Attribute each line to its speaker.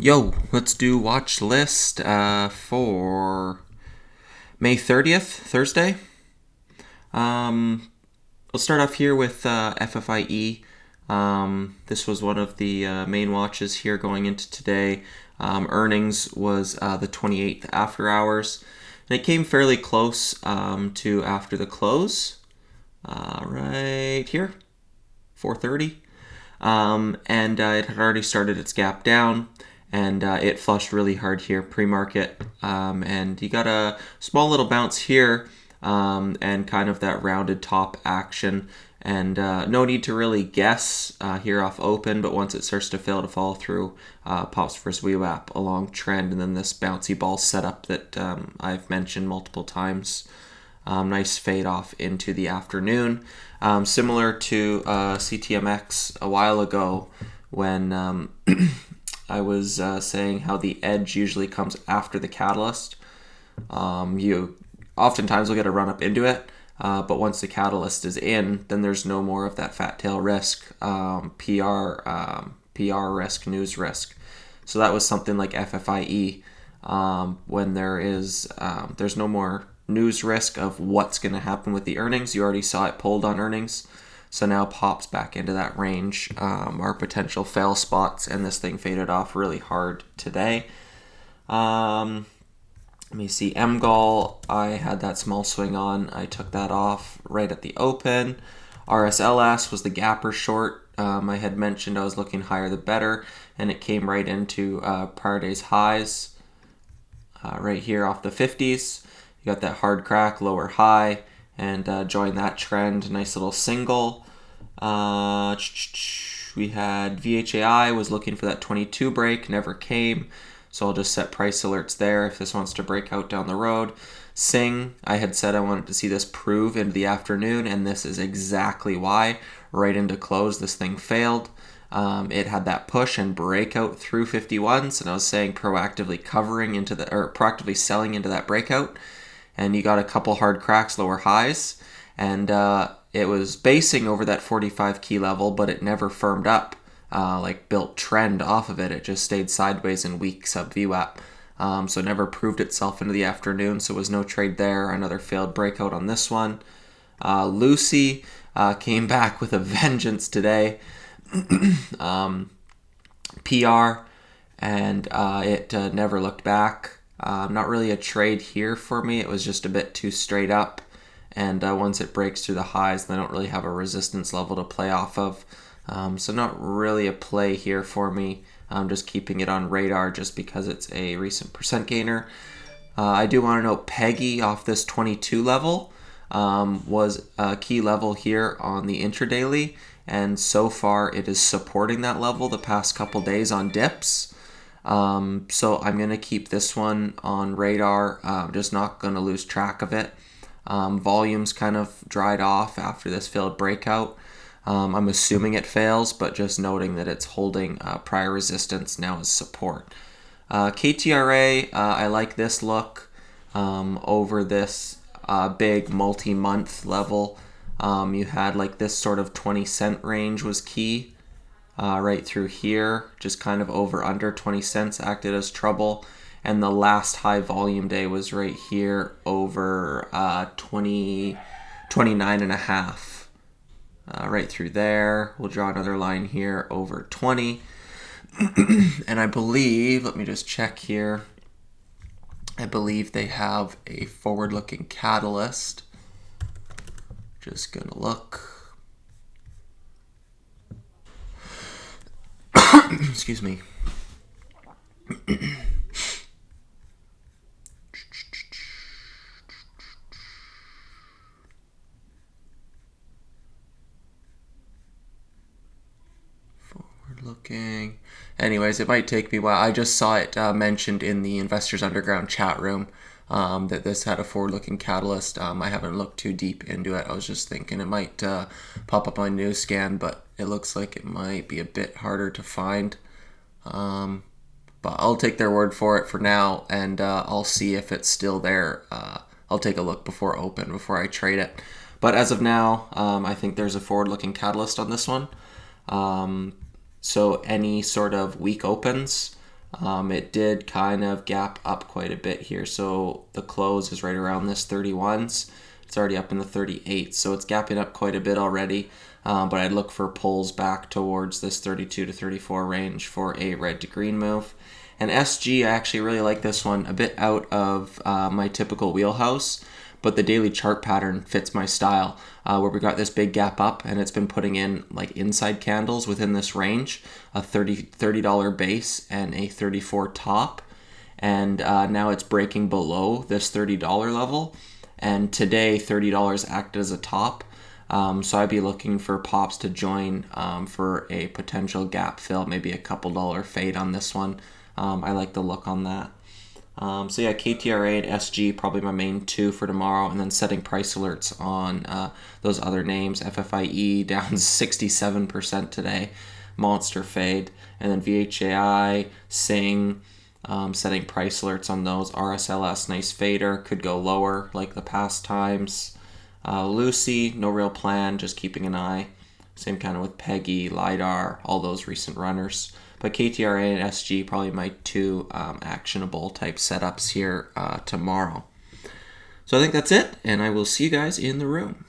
Speaker 1: Yo, let's do watch list for May 30th, Thursday. We'll start off here with FFIE. This was one of the main watches here going into today. Earnings was the 28th after hours, and it came fairly close to after the close, right here, 4:30. And it had already started its gap down, and it flushed really hard here pre-market, and you got a small little bounce here, and kind of that rounded top action, and no need to really guess here off open, but once it starts to fail to follow through, pops first VWAP along trend, and then this bouncy ball setup that I've mentioned multiple times. Nice fade off into the afternoon. Similar to CTMX a while ago when I was saying how the edge usually comes after the catalyst. You oftentimes will get a run up into it, but once the catalyst is in, then there's no more of that fat tail risk, PR risk, news risk. So that was something like FFIE, when there's no more news risk of what's going to happen with the earnings. You already saw it pulled on earnings, so now pops back into that range, are potential fail spots, and this thing faded off really hard today. Let me see, MGOL, I had that small swing on. I took that off right at the open. RSLS was the gapper short. I had mentioned I was looking higher the better, and it came right into prior day's highs right here off the 50s. You got that hard crack, lower high, and joined that trend. Nice little single. We had VHAI was looking for that 22 break, never came. So I'll just set price alerts there if this wants to break out down the road. Sing, I had said I wanted to see this prove into the afternoon, and this is exactly why. Right into close, this thing failed. It had that push and breakout through 51s, and I was saying proactively proactively selling into that breakout. And you got a couple hard cracks, lower highs, and it was basing over that 45 key level, but it never firmed up, built trend off of it. It just stayed sideways in weak sub VWAP. So it never proved itself into the afternoon, so was no trade there. Another failed breakout on this one. Lucy came back with a vengeance today. PR, and it never looked back. Not really a trade here for me. It was just a bit too straight up, and once it breaks through the highs, they don't really have a resistance level to play off of. So not really a play here for me. I'm just keeping it on radar just because it's a recent percent gainer. I do want to note Peggy off this 22 level was a key level here on the intradaily, and so far it is supporting that level the past couple days on dips. So I'm going to keep this one on radar. Just not going to lose track of it. Volumes kind of dried off after this failed breakout. I'm assuming it fails, but just noting that it's holding prior resistance now as support. KTRA, I like this look over this big multi-month level. You had like this sort of 20-cent range was key. Right through here, just kind of over under 20 cents acted as trouble. And the last high volume day was right here over 29 and a half. Right through there. We'll draw another line here over 20. And I believe, let me just check here. I believe they have a forward-looking catalyst. Just gonna look. Excuse me. Forward looking. Anyways, it might take me a while. I just saw it mentioned in the Investors Underground chat room that this had a forward-looking catalyst. I haven't looked too deep into it. I was just thinking it might pop up on news scan, but it looks like it might be a bit harder to find. But I'll take their word for it for now, and I'll see if it's still there. I'll take a look before I trade it. But as of now, I think there's a forward-looking catalyst on this one. So any sort of weak opens It did kind of gap up quite a bit here. So the close is right around this 31s. It's already up in the 38s, so it's gapping up quite a bit already. But I'd look for pulls back towards this 32 to 34 range for a red to green move. And SG, I actually really like this one, a bit out of my typical wheelhouse, but the daily chart pattern fits my style, where we got this big gap up and it's been putting in like inside candles within this range, a $30 base and a 34 top, and now it's breaking below this $30 level, and today $30 acted as a top. So I'd be looking for pops to join for a potential gap fill, maybe a couple dollar fade on this one. I like the look on that. So yeah, KTRA and SG probably my main two for tomorrow, and then setting price alerts on those other names. FFIE down 67% today, monster fade, and then VHAI, Sing, setting price alerts on those. RSLS, nice fader, could go lower like the past times. Lucy, no real plan, just keeping an eye. Same kind of with Peggy, LiDAR, all those recent runners. But KTRA and SG probably my two actionable type setups here tomorrow. So I think that's it, and I will see you guys in the room.